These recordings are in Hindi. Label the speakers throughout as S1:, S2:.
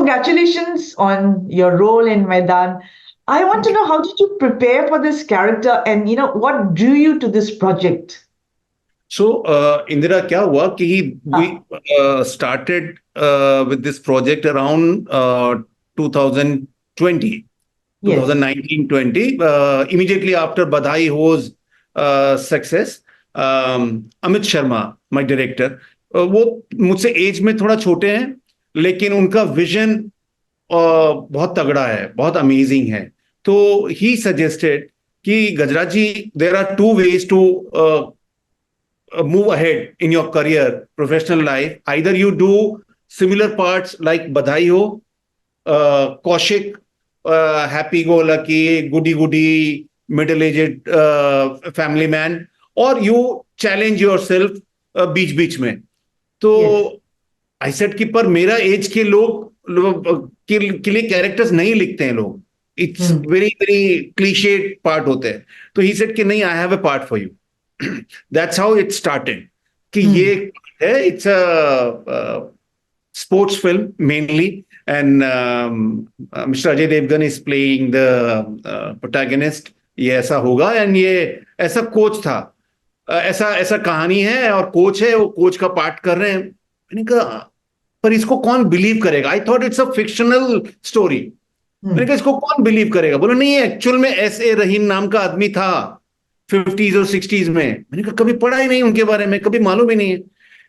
S1: congratulations on your role in Maidan. I want to know, how did you prepare for this character, and what drew you to this project?
S2: So, Indira, क्या हुआ कि we
S1: Ah,
S2: started with this project around 2020,
S1: yes.
S2: 2019-20, immediately after Badhai Ho's success. Amit Sharma, my director, वो मुझसे एज में थोड़ा छोटे हैं, लेकिन उनका विजन बहुत तगड़ा है, बहुत अमेजिंग है. तो ही सजेस्टेड कि Gajraj ji, there are two ways to move ahead in your career, professional life. Either you do similar parts like Badhai Ho, Kaushik, happy go lucky, goody goody, middle aged family man, or you challenge yourself बीच बीच में.
S1: Yes.
S2: तो आई सेड कि पर मेरा एज के के लिए कैरेक्टर्स नहीं लिखते हैं लोग. It's
S1: Hmm.
S2: Very very clichéd part होते हैं. तो ही सेड कि नहीं, आई have a part for you. That's how it started. कि ये
S1: Hmm.
S2: है, it's a sports film mainly, and Mr. Ajay Devgan is playing the protagonist. ये ऐसा होगा, and ये ऐसा कोच था. ऐसा ऐसा कहानी है और कोच है, वो कोच का पार्ट कर रहे हैं. मैंने कहा पर इसको कौन बिलीव करेगा. I thought it's a fictional story. मैंने
S1: Hmm.
S2: कहा इसको कौन बिलीव करेगा. बोलो नहीं, एक्चुअल में S.A. रहीम नाम का आदमी था 50s और 60s में. मैंने कहा कभी पढ़ा ही नहीं उनके बारे में, कभी मालूम ही नहीं है.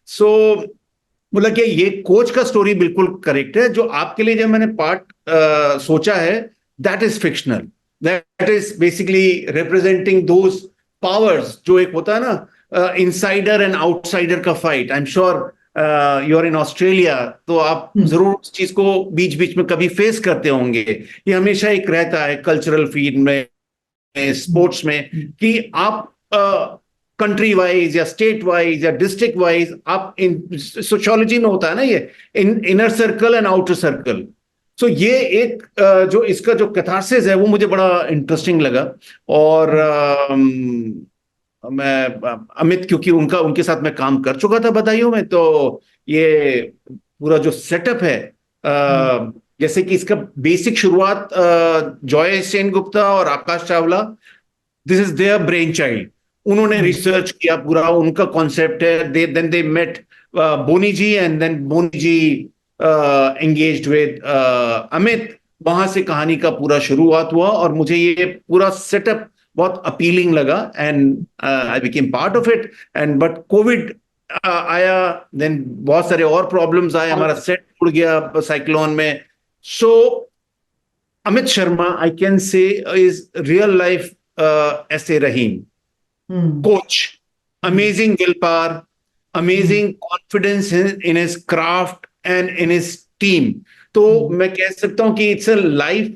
S2: सो बोला कि ये कोच का स्टोरी बिल्कुल करेक्ट है. जो आपके लिए जब मैंने पार्ट सोचा है, that is fictional. That is basically representing those powers, जो एक होता है ना, इनसाइडर एंड आउटसाइडर का fight. I am sure you are in Australia, तो आप
S1: Hmm.
S2: जरूर उस चीज को बीच बीच में कभी फेस करते होंगे. ये हमेशा एक रहता है कल्चरल फील्ड में, स्पोर्ट्स में, कि आप कंट्री वाइज या स्टेट वाइज या डिस्ट्रिक्ट वाइज, आप इन सोशियोलॉजी में होता है ना ये, inner circle and outer circle. So ये एक जो इसका जो कैथारसिस है, वो मुझे बड़ा इंटरेस्टिंग लगा. और मैं अमित, क्योंकि उनके साथ मैं काम कर चुका था बधाइयों में, तो ये पूरा जो सेटअप है,
S1: Hmm.
S2: जैसे कि इसका बेसिक शुरुआत जॉय सेन गुप्ता और Akash Chawla, this is their brain child. उन्होंने
S1: Hmm.
S2: रिसर्च किया, पूरा उनका कॉन्सेप्ट है. Then they met Boney ji, and then Boney ji engaged with Amit. वहां से कहानी का पूरा शुरुआत हुआ, और मुझे ये पूरा सेटअप बहुत अपीलिंग लगा, and I became part of it. And but Covid आया, देन बहुत सारे और प्रॉब्लम्स आए, हमारा सेट उड़ गया साइक्लोन में. सो Amit Sharma, I can say, is real life S.A. Rahim.
S1: Hmm.
S2: Coach,
S1: Hmm.
S2: amazing willpower,
S1: Hmm.
S2: amazing confidence in his craft and in his team. तो
S1: Hmm.
S2: मैं कह सकता हूँ कि it's a life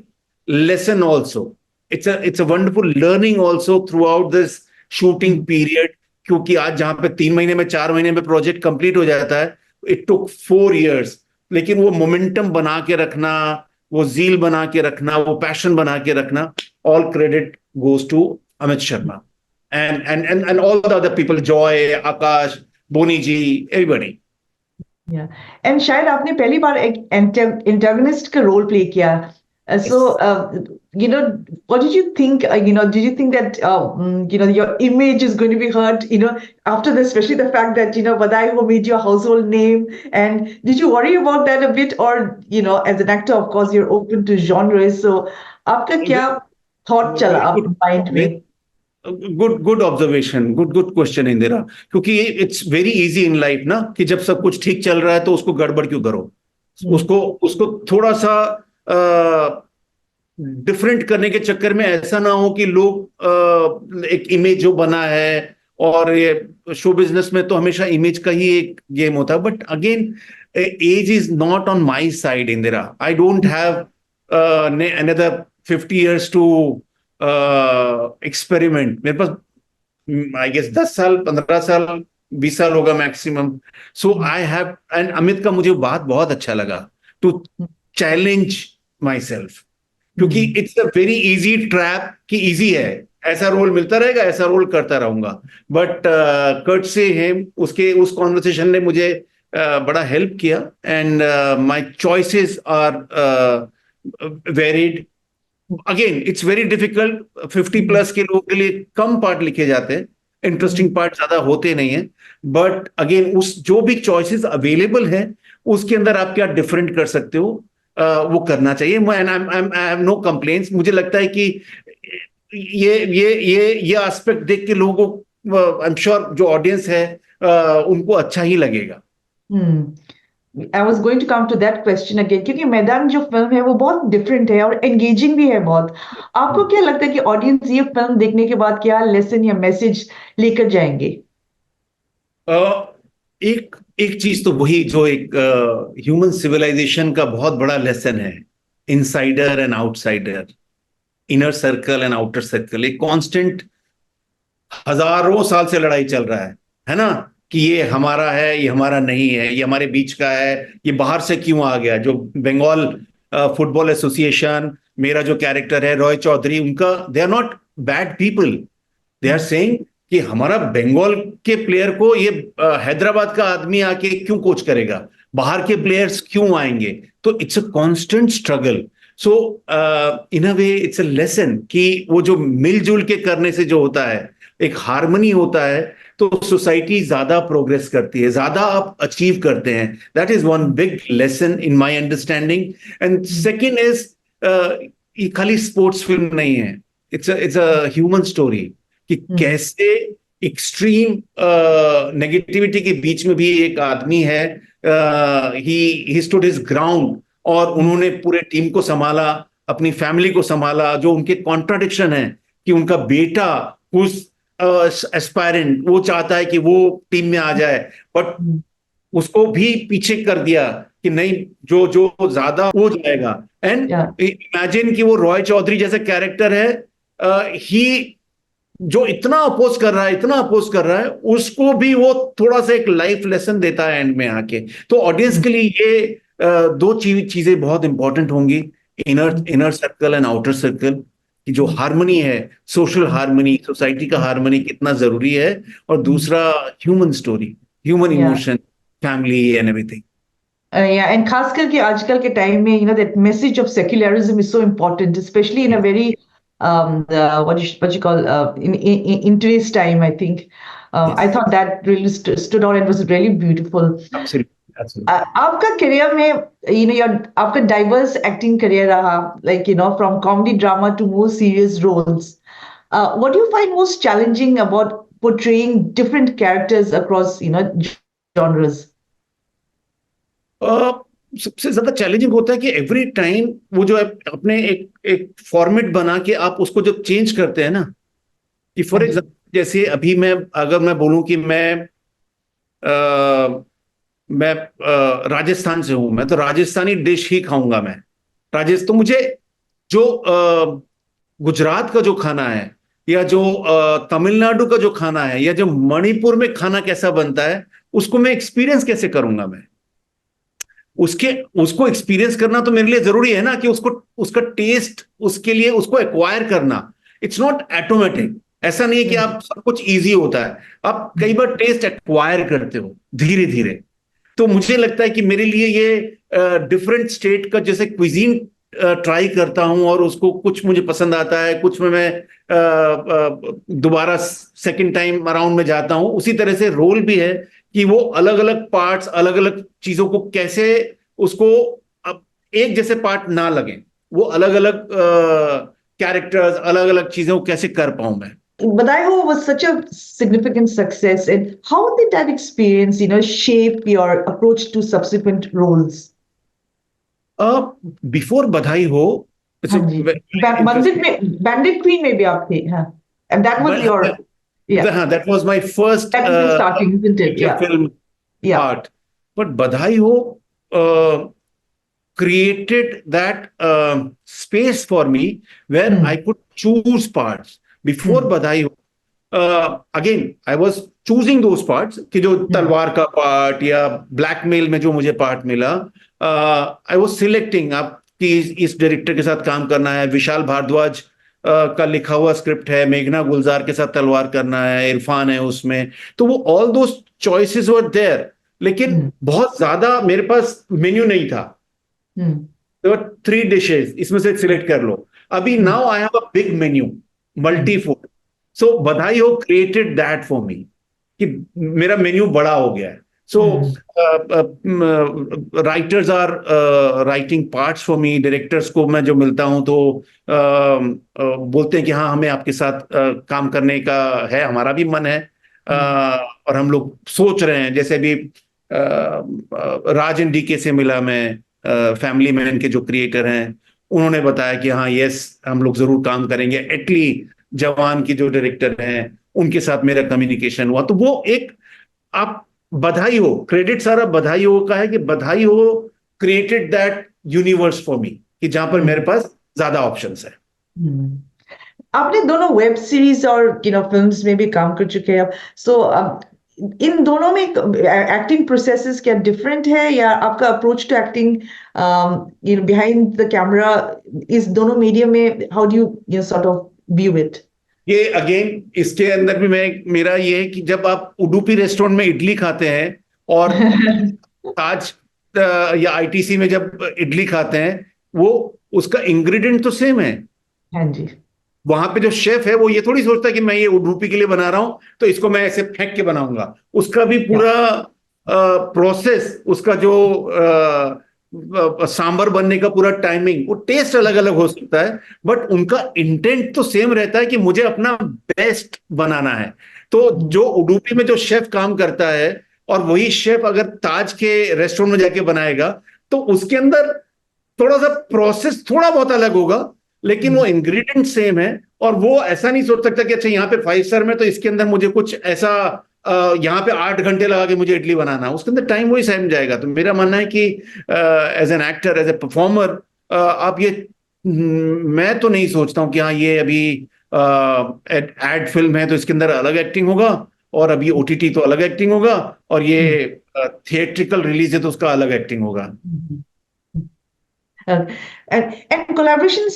S2: lesson also. It's a wonderful learning also throughout this shooting
S1: Hmm.
S2: period. क्योंकि आज जहां पे 3 महीने में, 4 महीने में प्रोजेक्ट कंप्लीट हो जाता है, इट टुक 4 years. लेकिन वो मोमेंटम बना के रखना, वो जील बना के रखना, वो पैशन बना के रखना, all credit goes to Amit Sharma and all the other people, Joy, Akash, Boni ji, everybody.
S1: Yeah. And शायद आपने पहली बार एक antagonist का role play किया. So,
S2: Yes.
S1: what did you think? Did you think that your image is going to be hurt? After this, especially the fact that Badai Ho made your household name, and did you worry about that a bit? Or as an actor, of course, you're open to genres. So, आपका क्या thought चला
S2: Very
S1: आप
S2: good.
S1: mind में?
S2: Good observation, good question Indira. क्योंकि it's very easy in life ना, कि जब सब कुछ ठीक चल रहा है तो उसको गड़बड़ क्यों करो.
S1: Hmm.
S2: उसको उसको थोड़ा सा डिफरेंट करने के चक्कर में ऐसा ना हो कि लोग एक इमेज जो बना है, और ये शो बिजनेस में तो हमेशा इमेज का ही एक गेम होता है. But again, age is not on my side Indira. I don't have another 50 years to experiment. मेरे पास आई गेस 10 साल, 15 साल, 20 साल होगा maximum. So I have, and Amit का मुझे बात बहुत अच्छा लगा, टू चैलेंज माई सेल्फ. क्योंकि
S1: Hmm.
S2: It's a very easy trap, कि इजी है, ऐसा रोल मिलता रहेगा, ऐसा रोल करता रहूंगा. बट कर्ट से हिम, उसके उस कॉन्वर्सेशन ने मुझे बड़ा हेल्प किया, and my choices are varied. Again it's very difficult, 50+ के लोगों के लिए कम पार्ट लिखे जाते हैं, इंटरेस्टिंग पार्ट ज्यादा होते नहीं है. बट अगेन उस जो भी चॉइसेस अवेलेबल है उसके अंदर आप क्या डिफरेंट कर सकते हो, वो करना चाहिए. And I have no complaints. मुझे लगता है कि ये एस्पेक्ट देख के लोगों को, आई एम श्योर जो ऑडियंस है उनको अच्छा ही लगेगा.
S1: I was going to come to that question again, क्योंकि मैदान जो फिल्म है वो बहुत डिफरेंट है और एंगेजिंग भी है बहुत. आपको क्या लगता है कि ऑडियंस ये फिल्म देखने के बाद क्या लेसन या मैसेज लेकर जाएंगे?
S2: एक एक चीज तो वही जो एक ह्यूमन सिविलाइजेशन का बहुत बड़ा लेसन है, insider and outsider, inner circle and outer circle. एक कांस्टेंट हजारों साल से लड़ाई चल रहा है ना, कि ये हमारा है, ये हमारा नहीं है, ये हमारे बीच का है, ये बाहर से क्यों आ गया. जो बंगाल फुटबॉल एसोसिएशन, मेरा जो कैरेक्टर है रॉय चौधरी, उनका they are not bad people, they are saying कि हमारा बंगाल के प्लेयर को ये हैदराबाद का आदमी आके क्यों कोच करेगा, बाहर के प्लेयर्स क्यों आएंगे. तो it's a constant struggle. So in a way it's a lesson कि वो जो मिलजुल के करने से जो होता है, एक हार्मनी होता है, तो सोसाइटी ज्यादा प्रोग्रेस करती है, ज्यादा आप अचीव करते हैं. That is one big lesson in my understanding. And second is, ये खाली स्पोर्ट्स फिल्म नहीं है, इट्स अ ह्यूमन स्टोरी कि कैसे एक्सट्रीम नेगेटिविटी के बीच में भी एक आदमी है, ही स्टूड हिज ग्राउंड, और उन्होंने पूरे टीम को संभाला, अपनी फैमिली को संभाला. जो उनके कॉन्ट्राडिक्शन है कि उनका बेटा उस एस्पायरेंट, वो चाहता है कि वो टीम में आ जाए, बट उसको भी पीछे कर दिया कि नहीं, जो जो ज्यादा हो जाएगा. एंड इमेजिन कि वो रॉय चौधरी जैसे कैरेक्टर है, ही जो इतना अपोज कर रहा है, इतना अपोज कर रहा है, उसको भी वो थोड़ा सा एक लाइफ लेसन देता है एंड में आके. तो ऑडियंस के लिए ये दो चीजें बहुत इंपॉर्टेंट होंगी, inner circle and outer circle, कि जो हार्मनी है, सोशल हार्मनी, सोसाइटी का हार्मनी कितना जरूरी है, और दूसरा human story, human emotion, family and everything.
S1: Yeah, and खास करके आजकल के टाइम में, that message of secularism is so important, especially in a very what you call in today's time. I think I thought that really stood out and was really beautiful.
S2: Absolutely. Absolutely.
S1: आपका करियर में आपका डाइवर्स एक्टिंग करियर रहा, like from comedy drama to more serious roles. What do you find most challenging about portraying different characters across genres?
S2: सबसे ज्यादा चैलेंजिंग होता है कि एवरी टाइम वो जो अपने एक फॉर्मेट बना के आप उसको जब चेंज करते हैं ना, कि फॉर एग्जाम्पल जैसे अभी अगर मैं बोलूं कि मैं राजस्थान से हूं, मैं तो राजस्थानी डिश ही खाऊंगा. मैं तो मुझे जो गुजरात का जो खाना है, या जो तमिलनाडु का जो खाना है, या जो मणिपुर में खाना कैसा बनता है, उसको मैं एक्सपीरियंस कैसे करूंगा. मैं उसको एक्सपीरियंस करना तो मेरे लिए जरूरी है ना, कि उसका टेस्ट, उसके लिए उसको एक्वायर करना. It's not automatic. ऐसा नहीं है कि आप सब कुछ इजी होता है, आप कई बार टेस्ट एक्वायर करते हो धीरे धीरे. तो मुझे लगता है कि मेरे लिए ये डिफरेंट स्टेट का जैसे क्विजीन ट्राई करता हूं, और उसको कुछ मुझे पसंद आता है, कुछ में मैं दोबारा सेकंड टाइम अराउंड में जाता हूं. उसी तरह से रोल भी है कि वो अलग अलग पार्ट्स, अलग अलग चीजों को कैसे, उसको अब एक जैसे पार्ट ना लगे, वो अलग अलग कैरेक्टर्स, अलग अलग चीजों को कैसे कर पाऊं मैं.
S1: Badaiho was such a significant success, and how did that experience, shape your approach to subsequent roles?
S2: Before Badhai Ho,
S1: Bandit Queen में भी आप थे, हाँ, and that was your,
S2: that was my first
S1: starting, isn't it?
S2: film part. But Badhai Ho created that space for me where I could choose parts. Before Badhai Ho, again I was choosing those parts, कि जो तलवार का पार्ट या ब्लैकमेल में जो मुझे पार्ट मिला, आई वाज सिलेक्टिंग आप कि इस डायरेक्टर के साथ काम करना है, विशाल भारद्वाज का लिखा हुआ स्क्रिप्ट है, मेघना गुलजार के साथ तलवार करना है, इरफान है उसमें, तो वो all those choices were there. लेकिन
S1: हम्म,
S2: बहुत ज्यादा मेरे पास मेन्यू नहीं था।
S1: हम्म,
S2: there were 3 dishes, इसमें से सिलेक्ट कर लो। अभी
S1: hmm,
S2: now I have a big menu,
S1: hmm,
S2: multi food. So बधाई हो क्रिएटेड दैट फॉर मी, कि मेरा मेन्यू बड़ा हो गया है। So
S1: hmm,
S2: writers are writing parts for me, directors को मैं जो मिलता हूं तो बोलते हैं कि हाँ हमें आपके साथ काम करने का है, हमारा भी मन है।
S1: हम्म,
S2: और हम लोग सोच रहे हैं, जैसे अभी राज एंड डीके से मिला मैं, फैमिली मैन के जो क्रिएटर हैं, उन्होंने बताया कि हाँ यस हम लोग जरूर काम करेंगे। एटली जवान की जो डायरेक्टर हैं उनके साथ मेरा कम्युनिकेशन हुआ, तो वो एक, आप बधाई हो, क्रेडिट सारा बधाई हो का है कि बधाई हो created that universe for me, कि जहां पर मेरे
S1: हम्म,
S2: पास ज्यादा ऑप्शंस है।
S1: हम्म। आपने दोनों वेब सीरीज और फिल्म्स में भी काम कर चुके हैं अब, सो इन दोनों में एक्टिंग प्रोसेसेस क्या डिफरेंट है, या आपका approach to acting behind the camera, इस दोनों मीडियम में how do you sort of view it?
S2: ये अगेन इसके अंदर भी मैं, मेरा ये है कि जब आप उडुपी रेस्टोरेंट में इडली खाते हैं और ताज या आईटीसी में जब इडली खाते हैं, वो उसका इंग्रेडिएंट तो सेम है।
S1: हाँ जी।
S2: वहां पे जो शेफ है वो ये थोड़ी सोचता कि मैं ये उडुपी के लिए बना रहा हूं तो इसको मैं ऐसे फेंक के बनाऊंगा। उसका भी
S1: Yeah.
S2: पूरा प्रोसेस, उसका जो सांबर बनने का पूरा टाइमिंग, वो टेस्ट अलग अलग हो सकता है, बट उनका इंटेंट तो सेम रहता है कि मुझे अपना बेस्ट बनाना है। तो
S1: हम्म,
S2: जो उडुपी में जो शेफ काम करता है और वही शेफ अगर ताज के रेस्टोरेंट में जाके बनाएगा, तो उसके अंदर थोड़ा सा प्रोसेस थोड़ा बहुत अलग होगा, लेकिन वो
S1: हम्म,
S2: इंग्रेडिएंट सेम है। और वो ऐसा नहीं सोच सकता कि अच्छा यहाँ पे 5 स्टार में तो इसके अंदर मुझे कुछ ऐसा यहाँ पे 8 घंटे लगा के मुझे इडली बनाना है, उसके अंदर टाइम वही सेम जाएगा। तो मेरा मानना है कि as an actor, as a performer, आप ये मैं तो नहीं सोचता हूँ कि हाँ ये अभी एड फिल्म है तो इसके अंदर अलग एक्टिंग होगा, और अभी ओटीटी तो अलग एक्टिंग होगा, और ये
S1: हम्म,
S2: थिएट्रिकल रिलीज है तो उसका अलग एक्टिंग होगा।
S1: हम्म। Uh, and collaborations,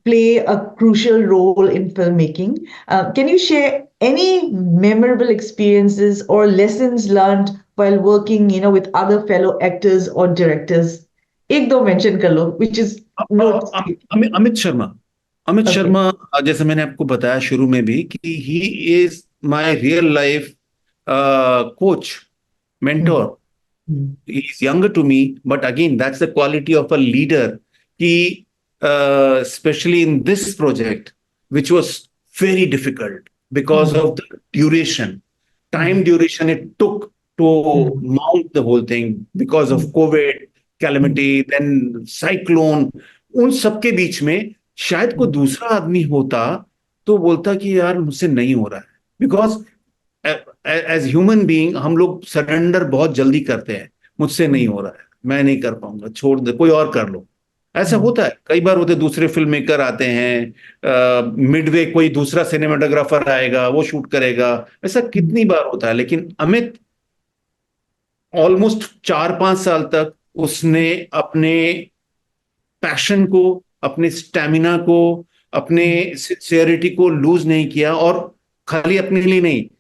S1: play a crucial role in filmmaking. Can you share any memorable experiences or lessons learned while working, with other fellow actors or directors? एक दो mention कर लो, which is noteworthy.
S2: Amit Sharma, Amit
S1: Okay.
S2: Sharma, जैसे मैंने आपको बताया शुरू में भी कि he is my real life coach,
S1: Hmm.
S2: Mentor.
S1: Hmm.
S2: He is younger to me, but again that's the quality of a leader, कि specially in this project which was very difficult because
S1: Hmm.
S2: Of the duration,
S1: Hmm.
S2: time duration it took to
S1: Hmm.
S2: mount the whole thing because of
S1: Hmm.
S2: COVID,
S1: Hmm.
S2: calamity, then cyclone, उन सबके बीच में शायद कोई
S1: Hmm.
S2: दूसरा आदमी होता तो बोलता कि यार मुझसे नहीं हो रहा है, बिकॉज एज ह्यूमन बीइंग हम लोग सरेंडर बहुत जल्दी करते हैं। मुझसे नहीं
S1: Hmm.
S2: हो रहा है, मैं नहीं कर पाऊंगा, छोड़ दे, कोई और कर लो। ऐसा
S1: Hmm.
S2: होता है, कई बार होते, दूसरे फिल्म मेकर आते हैं, मिडवे कोई दूसरा सिनेमाटोग्राफर आएगा वो शूट करेगा, ऐसा
S1: Hmm.
S2: कितनी बार होता है। लेकिन अमित ऑलमोस्ट 4-5 साल तक उसने अपने पैशन को, अपने स्टेमिना को, अपने
S1: Hmm.
S2: सिंसियरिटी को लूज नहीं किया, और खाली अपने लिए नहीं,
S1: Hmm.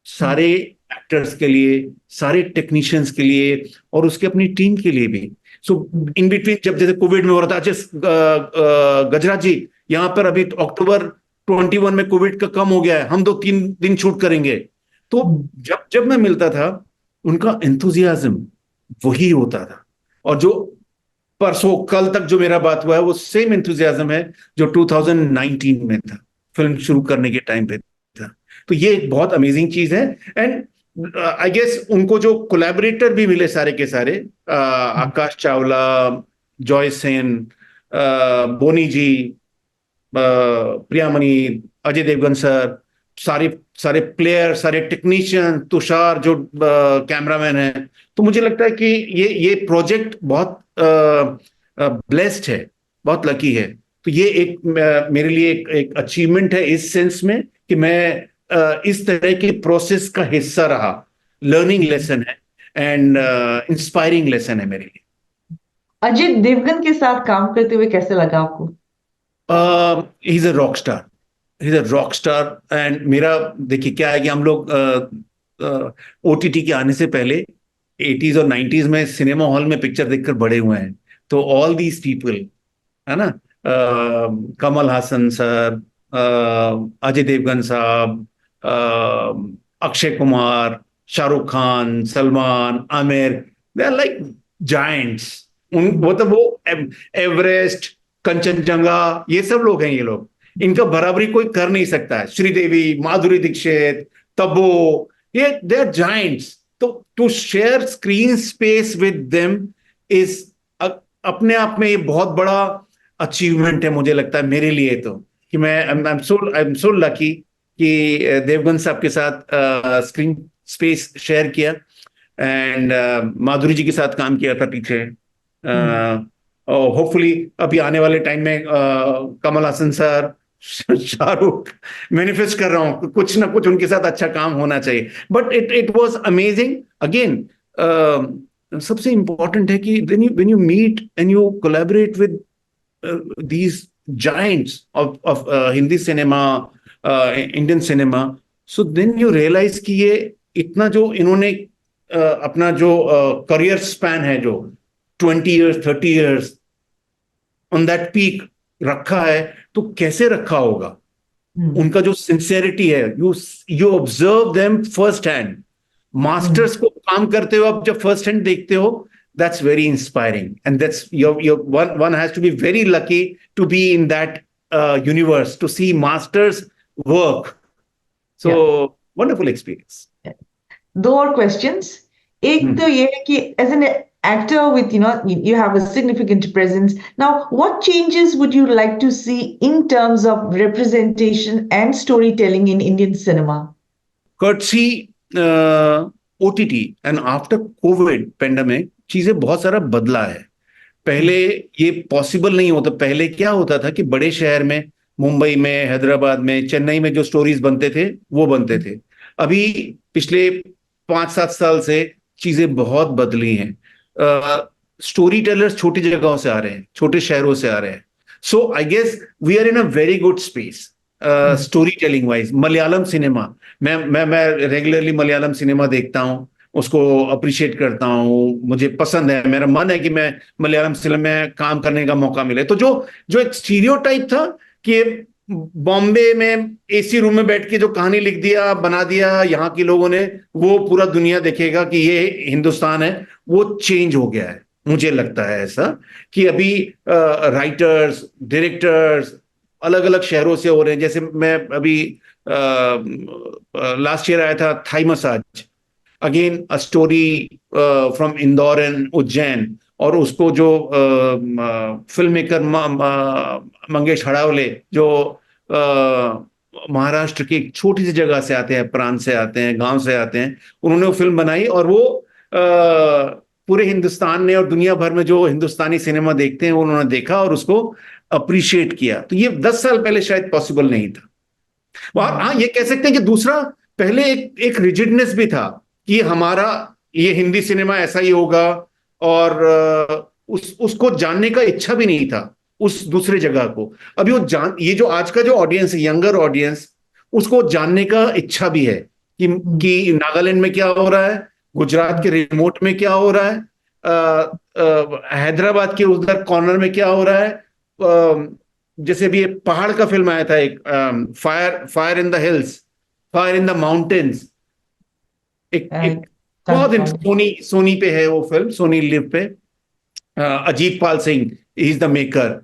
S2: सारे एक्टर्स के लिए, सारे टेक्नीशियंस के लिए, और उसके अपनी टीम के लिए भी। सो
S1: Hmm.
S2: इन बिटवीन जब जैसे कोविड में हो रहा था, अच्छा गजराज जी, यहाँ पर अभी अक्टूबर 21 में कोविड का कम हो गया है, हम 2-3 दिन शूट करेंगे। तो
S1: Hmm.
S2: जब जब मैं मिलता था, उनका एंथुजियाज्म वही होता था। और जो परसों कल तक जो मेरा बात हुआ है वो सेम एंथुजियाज्म है जो 2019 में था, फिल्म शुरू करने के टाइम पे था। तो ये एक बहुत अमेजिंग चीज है। एंड आई गेस उनको जो कोलैबोरेटर भी मिले सारे के सारे, आकाश चावला, जॉय सेन, बोनी जी, प्रियामणि, अजय देवगन सर, सारे सारे प्लेयर, सारे टेक्नीशियन, तुषार जो कैमरामैन है। तो मुझे लगता है कि ये प्रोजेक्ट बहुत ब्लेस्ड है, बहुत लकी है। तो ये एक मेरे लिए एक अचीवमेंट है इस सेंस में कि मैं इस तरह के प्रोसेस का हिस्सा रहा। लर्निंग लेसन है एंड इंस्पायरिंग लेसन है मेरे लिए।
S1: अजय देवगन के साथ काम करते हुए कैसे लगा आपको?
S2: He is a rock star, he is a rock star. And मेरा देखिए क्या है कि हम लोग ओटीटी के आने से पहले 80s और 90s में सिनेमा हॉल में पिक्चर देखकर बड़े हुए हैं, तो ऑल दीज पीपल, है ना, कमल हासन सर, अजय देवगन साहब, Akshay Kumar, Shahrukh Khan, Salman, Aamir, they are like giants. उन वो तो वो एवरेस्ट, कंचनजंगा, ये सब लोग हैं, ये लोग, इनका बराबरी कोई कर नहीं सकता है। श्रीदेवी, माधुरी दीक्षित, तब्बू, ये दे आर जायंट्स। तो to share screen space with them is अपने आप में ये बहुत बड़ा अचीवमेंट है, मुझे लगता है, मेरे लिए तो, कि मैं आई एम सो लकी कि देवगन साहब के साथ स्क्रीन स्पेस शेयर किया, एंड माधुरी जी के साथ काम किया था पीछे। होपफुली अभी आने वाले टाइम में कमल हासन सर, शाहरुख, मैनिफेस्ट कर रहा हूं कुछ ना कुछ उनके साथ अच्छा काम होना चाहिए। But it was amazing again. सबसे इंपॉर्टेंट है कि when you meet and you collaborate with these giants of Hindi cinema, Indian cinema, so then you realize कि ये इतना जो इन्होंने अपना जो करियर स्पैन है, जो 20 years 30 years on that peak रखा है, तो कैसे रखा होगा। उनका जो सिंसियरिटी है, you observe them first hand. Masters को काम करते हुए आप जब फर्स्ट हैंड देखते हो, that's very inspiring, and that's your one has to be very lucky to be in that universe to see masters work. So
S1: Yeah.
S2: wonderful experience.
S1: दो और क्वेश्चंस। एक तो ये है कि as an actor with you have a significant presence now, what changes would you like to see in terms of representation and storytelling in Indian cinema?
S2: Courtesy OTT and after COVID pandemic चीजें बहुत सारा बदला है। पहले ये पॉसिबल नहीं होता। पहले क्या होता था कि बड़े शहर में, मुंबई में, हैदराबाद में, चेन्नई में जो स्टोरीज बनते थे वो बनते थे। अभी पिछले 5-7 साल से चीजें बहुत बदली हैं। स्टोरी टेलर्स छोटी जगहों से आ रहे हैं, छोटे शहरों से आ रहे हैं। So I guess we are in a very good space story telling wise. Malayalam cinema, मैं रेगुलरली मलयालम सिनेमा देखता हूँ, उसको अप्रिशिएट करता हूँ, मुझे पसंद है, मेरा मन है कि मैं मलयालम फिल्म में काम करने का मौका मिले। तो जो जो एक स्टीरियोटाइप था कि बॉम्बे में एसी रूम में बैठ के जो कहानी लिख दिया, बना दिया यहाँ के लोगों ने, वो पूरा दुनिया देखेगा कि ये हिंदुस्तान है, वो चेंज हो गया है। मुझे लगता है ऐसा कि अभी राइटर्स, डायरेक्टर्स अलग अलग शहरों से हो रहे हैं। जैसे मैं अभी लास्ट ईयर आया था Thai massage, again a story from Indore and Ujjain, और उसको जो फिल्म मेकर मंगेश हड़ावले, जो महाराष्ट्र की एक छोटी सी जगह से आते हैं, प्रांत से आते हैं, गांव से आते हैं, उन्होंने वो फिल्म बनाई, और वो पूरे हिंदुस्तान ने और दुनिया भर में जो हिंदुस्तानी सिनेमा देखते हैं उन्होंने देखा और उसको अप्रिशिएट किया। तो ये 10 साल पहले शायद पॉसिबल नहीं था। और हाँ, ये कह सकते हैं कि दूसरा, पहले एक रिजिडनेस भी था कि हमारा ये हिंदी सिनेमा ऐसा ही होगा, और उसको जानने का इच्छा भी नहीं था उस दूसरे जगह को। अभी वो ये जो आज का जो ऑडियंस है, यंगर ऑडियंस, उसको जानने का इच्छा भी है कि नागालैंड में क्या हो रहा है, गुजरात के रिमोट में क्या हो रहा है, हैदराबाद के उधर कॉर्नर में क्या हो रहा है। जैसे भी पहाड़ का फिल्म आया था एक, fire in the hills, fire in the mountains, एक बहुत सोनी पे है वो फिल्म, सोनी लिव पे। Ajit Pal Singh is the maker,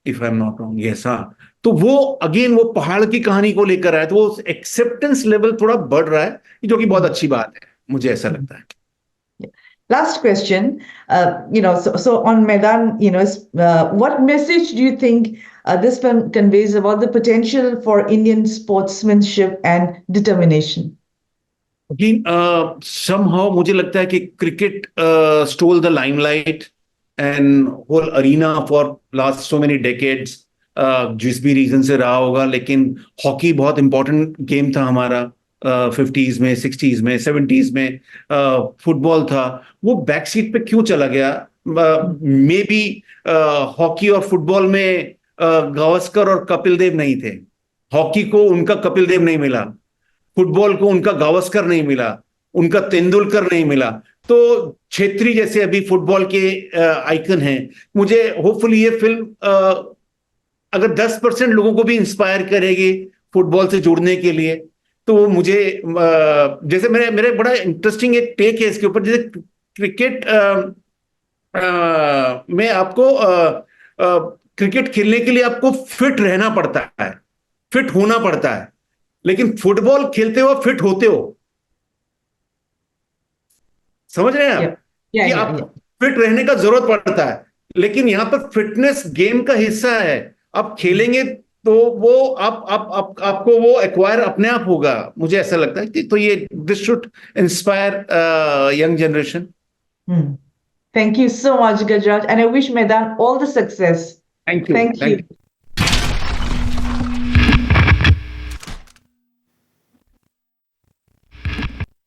S2: if I am not wrong, yes. हाँ, तो वो अगेन वो पहाड़ की कहानी को लेकर आया, तो वो एक्सेप्टेंस लेवल थोड़ा बढ़ रहा है, जो कि बहुत अच्छी बात है, मुझे ऐसा लगता है।
S1: Last question, so on Maidan, what message do you think this film conveys about the potential for Indian sportsmanship and determination?
S2: Again, somehow मुझे लगता है कि cricket stole the limelight and whole arena for last so many decades, जिस भी रीजन से रहा होगा, लेकिन हॉकी बहुत इंपॉर्टेंट गेम था हमारा 50s में, 60s में, 70s में। फुटबॉल था, वो बैक सीट पे क्यों चला गया? मे बी हॉकी और फुटबॉल में गावस्कर और कपिल देव नहीं थे। हॉकी को उनका कपिल देव नहीं मिला, फुटबॉल को उनका गावस्कर नहीं मिला, उनका तेंदुलकर नहीं मिला। तो छेत्री जैसे अभी फुटबॉल के आइकन हैं। मुझे होपफुली ये फिल्म अगर 10% लोगों को भी इंस्पायर करेगी फुटबॉल से जुड़ने के लिए, तो वो मुझे जैसे मेरे मेरे बड़ा इंटरेस्टिंग एक टेक है इसके ऊपर। जैसे क्रिकेट में आपको क्रिकेट खेलने के लिए आपको फिट रहना पड़ता है, फिट होना पड़ता है, लेकिन फुटबॉल खेलते हो फिट होते हो। समझ रहे हैं
S1: Yeah.
S2: आप
S1: Yeah,
S2: कि
S1: yeah,
S2: आपको
S1: yeah.
S2: फिट रहने का जरूरत पड़ता है, लेकिन यहां पर फिटनेस गेम का हिस्सा है। आप खेलेंगे तो वो आपको वो एक्वायर अपने आप होगा। मुझे ऐसा लगता है कि तो ये this should inspire young generation.
S1: Hmm. Thank you so much, Gajraj, and I wish Maidan all the success.
S2: Thank you,
S1: Thank
S2: thank
S1: you.
S2: You.